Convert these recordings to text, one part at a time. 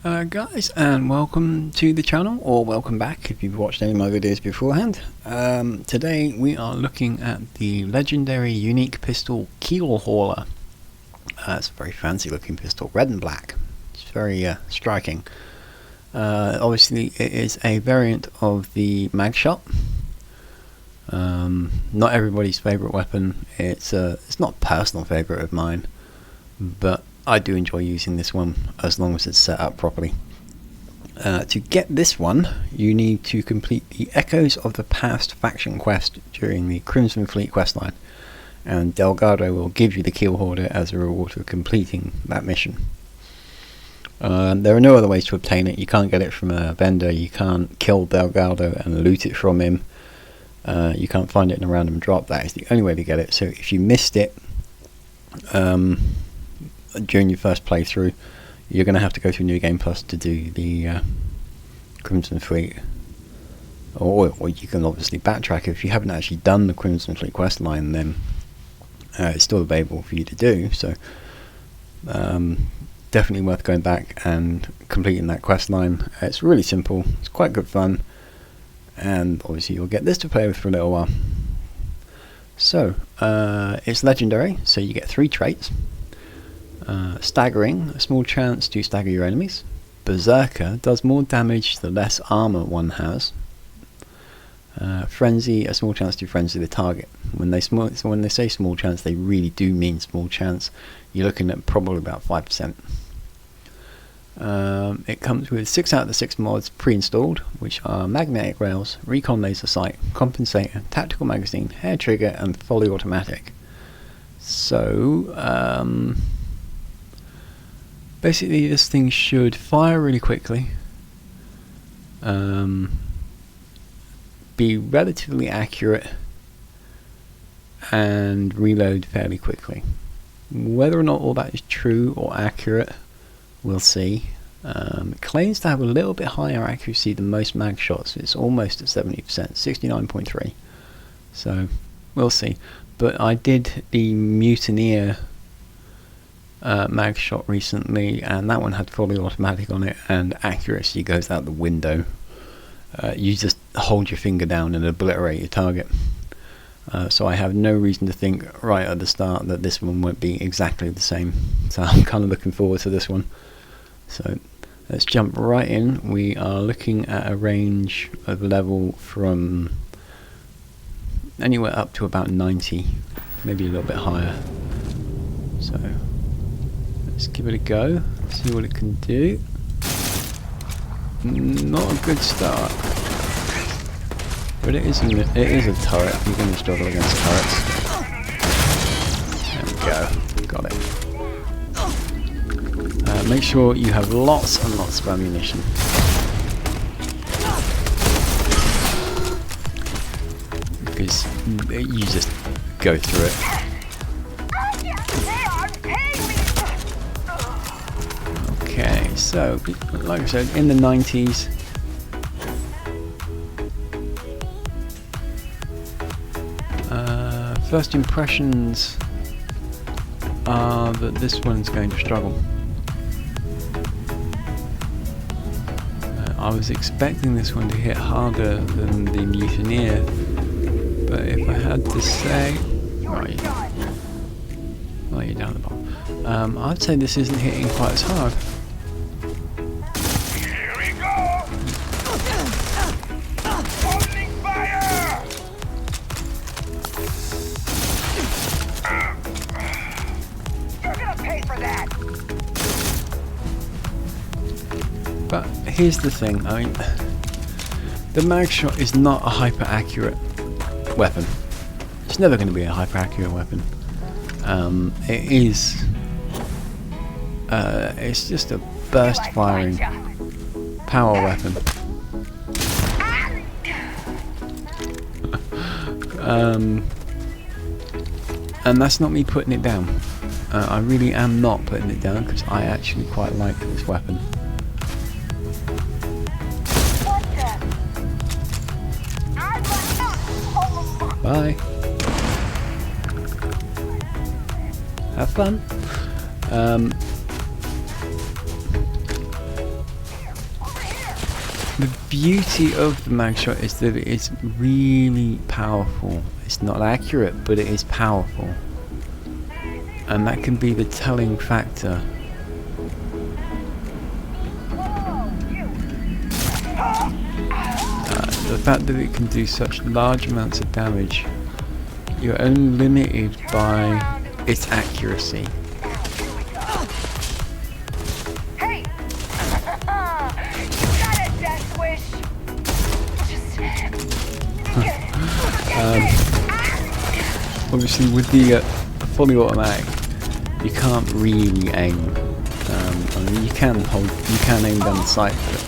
Guys, and welcome to the channel, or welcome back if you've watched any of my videos beforehand. Today we are looking at the legendary unique pistol Keelhauler. It's a very fancy looking pistol, red and black. It's very striking. Obviously it is a variant of the mag shot. Not everybody's favourite weapon. It's not a personal favourite of mine, but I do enjoy using this one as long as it's set up properly. To get this one, you need to complete the Echoes of the Past faction quest during the Crimson Fleet questline, and Delgado will give you the Keelhauler as a reward for completing that mission. There are no other ways to obtain it. You can't get it from a vendor, you can't kill Delgado and loot it from him, you can't find it in a random drop. That is the only way to get it. So if you missed it during your first playthrough, you're going to have to go through New Game Plus to do the Crimson Fleet, or you can obviously backtrack. If you haven't actually done the Crimson Fleet quest line, then it's still available for you to do, so definitely worth going back and completing that quest line. It's really simple, it's quite good fun, and obviously you'll get this to play with for a little while. So it's legendary, so you get 3 traits. Staggering, a small chance to stagger your enemies. Berserker does more damage the less armor one has. Frenzy, a small chance to frenzy the target. When they say small chance, they really do mean small chance. You're looking at probably about 5%. It comes with 6 out of the 6 mods pre-installed, which are magnetic rails, recon laser sight, compensator, tactical magazine, hair trigger, and fully automatic. So basically this thing should fire really quickly, be relatively accurate, and reload fairly quickly. Whether or not all that is true or accurate, we'll see. It claims to have a little bit higher accuracy than most mag shots. It's almost at 70%, 69.3. So we'll see. But I did the Mutineer mag shot recently, and that one had fully automatic on it, and accuracy goes out the window. You just hold your finger down and obliterate your target. So I have no reason to think right at the start that this one won't be exactly the same. So I'm kind of looking forward to this one. So let's jump right in. We are looking at a range of level from anywhere up to about 90, maybe a little bit higher. So let's give it a go, see what it can do. Not a good start, but it is a turret. You're going to struggle against turrets. There we go, got it. Make sure you have lots and lots of ammunition. Because you just go through it. Okay, so like I said, in the 90s. First impressions are that this one's going to struggle. I was expecting this one to hit harder than the Mutineer, but if I had to say, well, you're down the bottom. I'd say this isn't hitting quite as hard. Here we go! Opening fire! You're gonna pay for that! But here's the thing, I mean, the mag shot is not a hyper accurate weapon. It's never going to be a hyper accurate weapon. It is. It's just a burst firing power weapon. And that's not me putting it down. I really am not putting it down, because I actually quite like this weapon. Bye. Have fun. The beauty of the mag shot is that it is really powerful. It's not accurate, but it is powerful. And that can be the telling factor. The fact that it can do such large amounts of damage, you're only limited by its accuracy. Hey! You got a death wish? Obviously with the fully automatic, you can't really aim. I mean, you can aim down the sight, but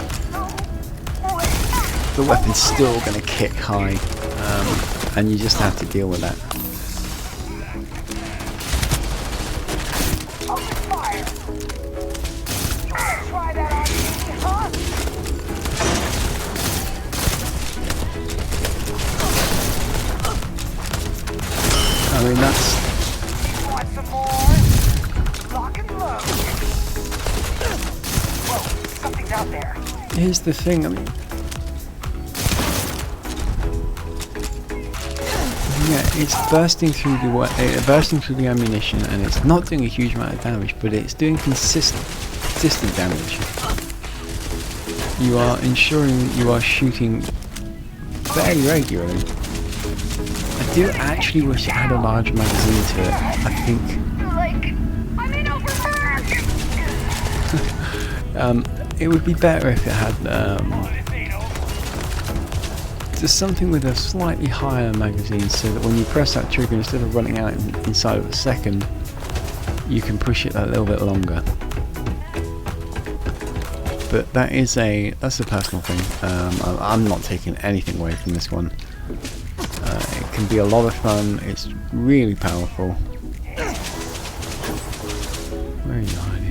the weapon's still going to kick high, and you just have to deal with that. Open fire! Try that on me, huh? I mean, that's... You want some more? Lock and load. Whoa, something's out there. Here's the thing, I mean... Yeah, it's bursting through the ammunition, and it's not doing a huge amount of damage, but it's doing consistent damage. You are ensuring you are shooting fairly regularly. I do actually wish it had a large magazine to it. I think it would be better if it had just something with a slightly higher magazine, so that when you press that trigger, instead of running out inside of a second, you can push it a little bit longer. But that's a personal thing. I'm not taking anything away from this one. It can be a lot of fun. It's really powerful. Where are you hiding?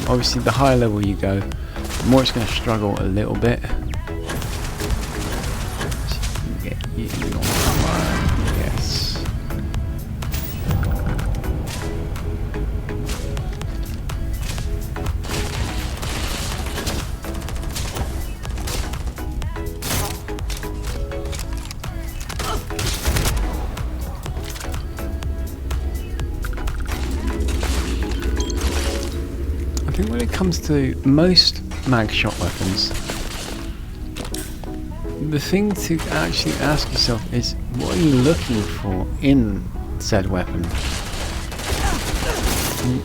Obviously, the higher level you go, the more it's going to struggle a little bit. Get you on fire. Yes. I think when it comes to most mag shot weapons, the thing to actually ask yourself is, what are you looking for in said weapon?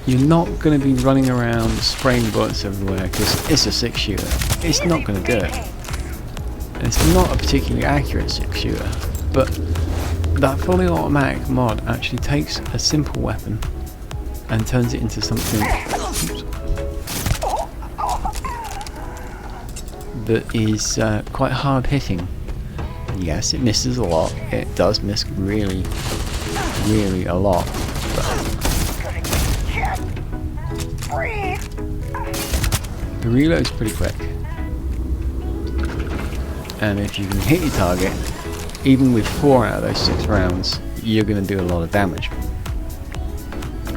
You're not going to be running around spraying bullets everywhere because it's a 6-shooter. It's not going to do it. And it's not a particularly accurate 6-shooter, but that fully automatic mod actually takes a simple weapon and turns it into something that is quite hard hitting. Yes, it misses a lot. It does miss really, really a lot. But the reload's pretty quick. And if you can hit your target, even with 4 out of those 6 rounds, you're going to do a lot of damage.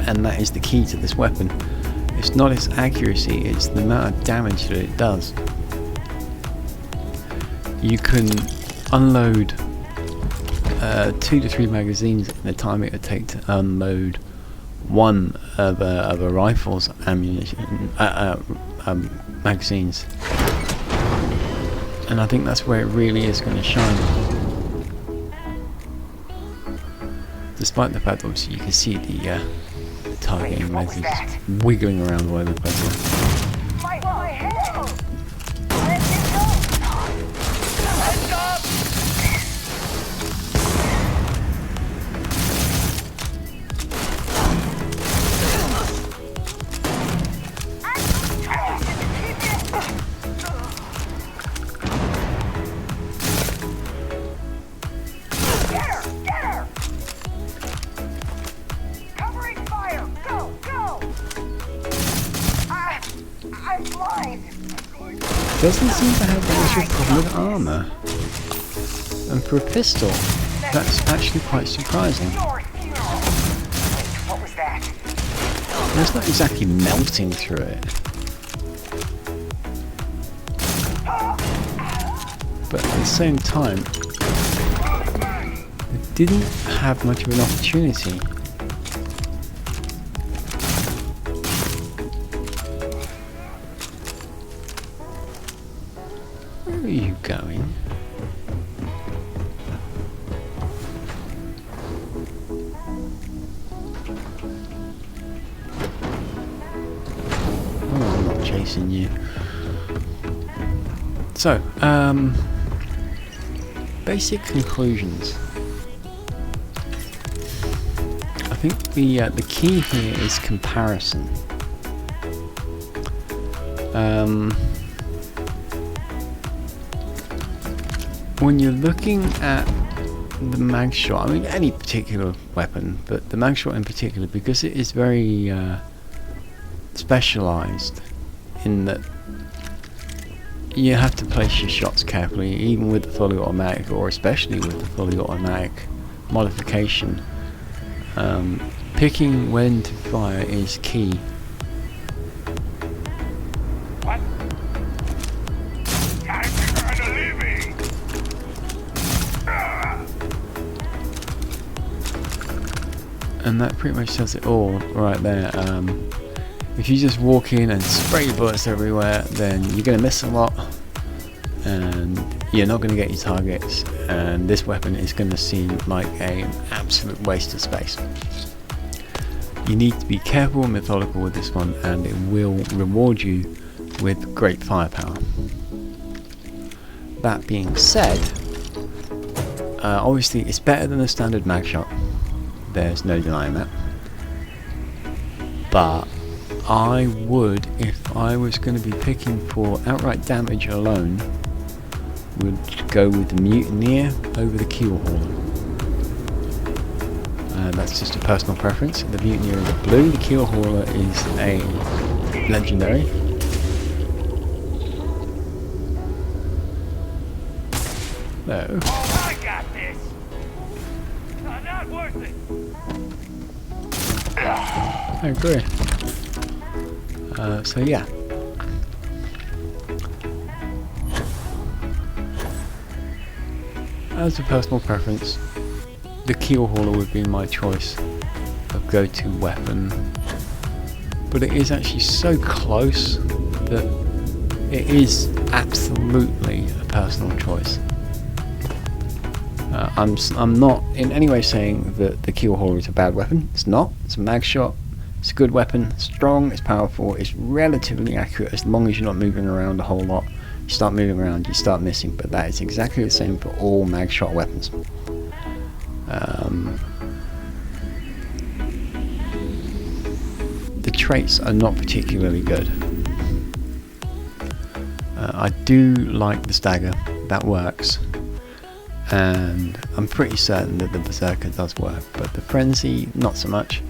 And that is the key to this weapon. It's not its accuracy, it's the amount of damage that it does. You can unload 2 to 3 magazines in the time it would take to unload one of a rifle's ammunition magazines, and I think that's where it really is going to shine. Despite the fact, obviously, you can see the targeting magazines wiggling around all over the place. Doesn't seem to have that much of a problem with armour. And for a pistol, that's actually quite surprising. It's not exactly melting through it. But at the same time, it didn't have much of an opportunity. Where are you going? Oh, I'm not chasing you. So, basic conclusions. I think the key here is comparison. When you're looking at the mag shot, I mean any particular weapon, but the mag shot in particular, because it is very specialized in that you have to place your shots carefully, even with the fully automatic, or especially with the fully automatic modification. Picking when to fire is key. What? Time to earn a living. And that pretty much says it all right there. If you just walk in and spray bullets everywhere, then you're going to miss a lot, and you're not going to get your targets, and this weapon is going to seem like an absolute waste of space. You need to be careful and methodical with this one, and it will reward you with great firepower. That being said, obviously it's better than a standard mag shot. There's no denying that. But I would, if I was going to be picking for outright damage alone, would go with the Mutineer over the Keelhauler. That's just a personal preference. The Mutineer is blue, the Keelhauler is a legendary. No. Oh, I got this. Not worth it. I agree. So yeah. As a personal preference, the Keelhauler would be my choice of go-to weapon. But it is actually so close that it is absolutely a personal choice. I'm not in any way saying that the Keelhauler is a bad weapon. It's not. It's a mag shot. It's a good weapon. It's strong. It's powerful. It's relatively accurate as long as you're not moving around a whole lot. You start moving around, you start missing. But that is exactly the same for all mag shot weapons. The traits are not particularly good. I do like the stagger. That works. And I'm pretty certain that the Berserker does work, but the Frenzy, not so much.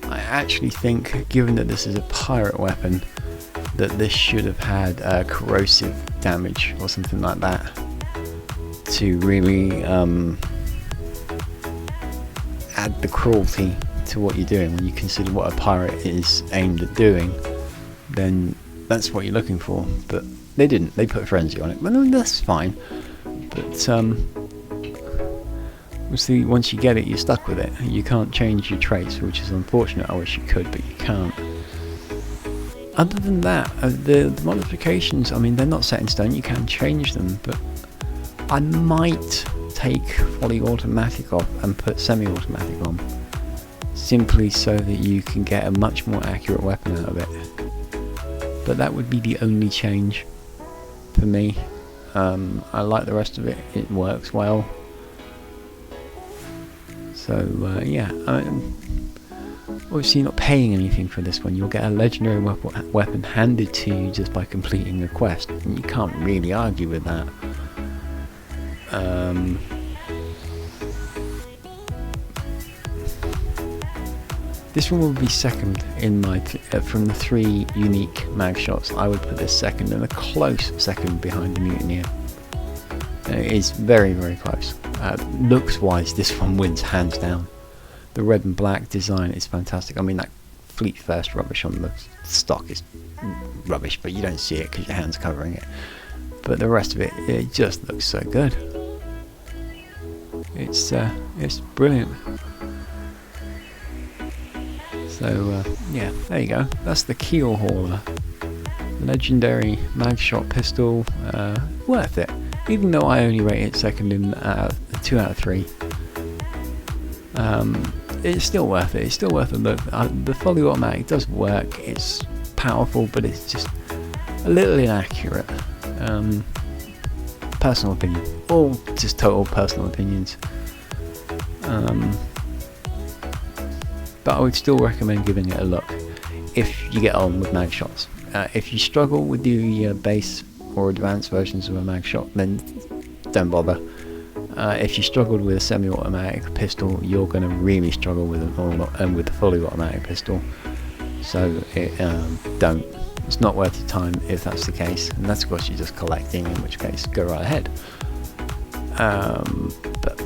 I actually think, given that this is a pirate weapon, that this should have had corrosive damage or something like that to really add the cruelty to what you're doing. When you consider what a pirate is aimed at doing, then that's what you're looking for. But they didn't. They put Frenzy on it. Well, that's fine. But obviously, once you get it, you're stuck with it. You can't change your traits, which is unfortunate. I wish you could, but you can't. Other than that, the modifications, I mean, they're not set in stone. You can change them, but I might take fully automatic off and put semi-automatic on, simply so that you can get a much more accurate weapon out of it. But that would be the only change for me. I like the rest of it. It works well. So yeah, obviously you're not paying anything for this one. You'll get a legendary weapon handed to you just by completing a quest, and you can't really argue with that. This one will be second in my from the 3 unique mag shots. I would put this second, and a close second behind the Mutineer. It is very, very close. Looks wise, this one wins hands down. The red and black design is fantastic. I mean, that fleet first rubbish on the stock is rubbish, but you don't see it because your hand's covering it. But the rest of it, it just looks so good. It's brilliant. So yeah, there you go. That's the Keelhauler, legendary mag shot pistol. Worth it, even though I only rate it second in 2 out of 3. It's still worth it. It's still worth a look. The fully automatic does work. It's powerful, but it's just a little inaccurate. Personal opinion. All just total personal opinions. But I would still recommend giving it a look if you get on with mag shots. If you struggle with the base or advanced versions of a mag shot, then don't bother. If you struggled with a semi-automatic pistol, you're going to really struggle with with a fully automatic pistol. So don't. It's not worth your time if that's the case, and that's of course you're just collecting, in which case go right ahead. But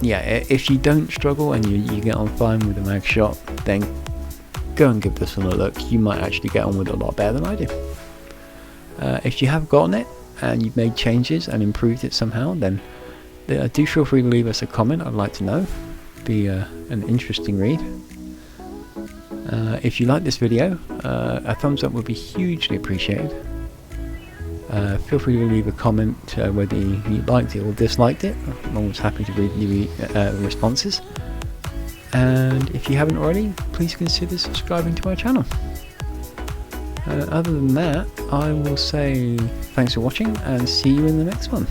yeah, if you don't struggle and you get on fine with a mag shot, then go and give this one a look. You might actually get on with it a lot better than I do. If you have gotten it and you've made changes and improved it somehow, then do feel free to leave us a comment. I'd like to know. Be an interesting read. If you like this video, a thumbs up would be hugely appreciated. Feel free to leave a comment whether you liked it or disliked it. I'm always happy to read the responses. And if you haven't already, please consider subscribing to our channel. Other than that, I will say thanks for watching and see you in the next one.